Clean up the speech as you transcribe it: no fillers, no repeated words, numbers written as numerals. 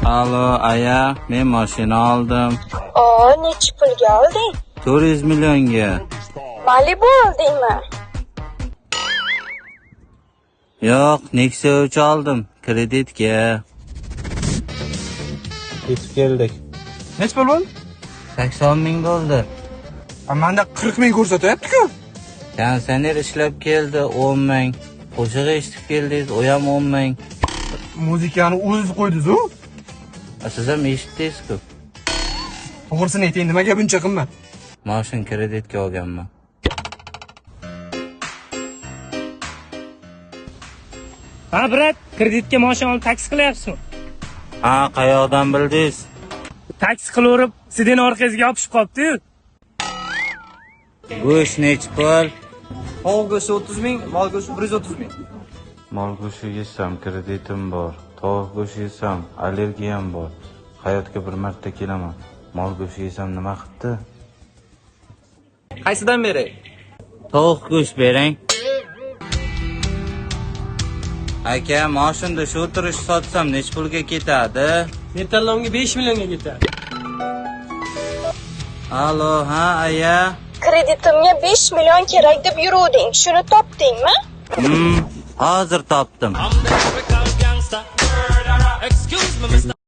Alo, aya, men mashina oldim. Necha pulga olding? 400 millionga. Malibu oldingmi? Yo'q, Nexia 3 oldim, kreditga. Yetib keldik. Nech pul bo'ldi? 80 ming bo'ldi. Manda 40 ming ko'rsatyapti-ku. Kondisioner ishlab keldi 10 ming. Qo'shiq eshitib keldingiz, u ham 10 ming. Muzikani o'zingiz qo'ydingiz-ku. Siz ham eshitdingiz-ku. To'g'risini ayting, nimaga buncha qimmat? Mashin kreditga olganman. Ha, brat, kreditga mashina olib taksi qilyapsizmi? Ha, qayoqdan bildingiz? Taksi qilaverib, sedan orqasiga yopishib qolibdi-yu. Go'sht nechi pul? Tovuq go'shti 30 ming, mol go'shti 130 ming. Mol go'shti yesam kreditim bor. Tovuq go'shti yesam allergiyam bor. Hayotga bir marta kelaman. Mol go'shti yesam nima qilibdi? Qaysidan beray? Tovuq go'sht bering. Aka, mashinda shu turish sotsam nech pulga ketadi? Metallovga 5 millionga ketadi. Alo, ha, aya. Kreditimga 5 million kerak deb yuruvding. Shuni topdingmi? Hozir topdim.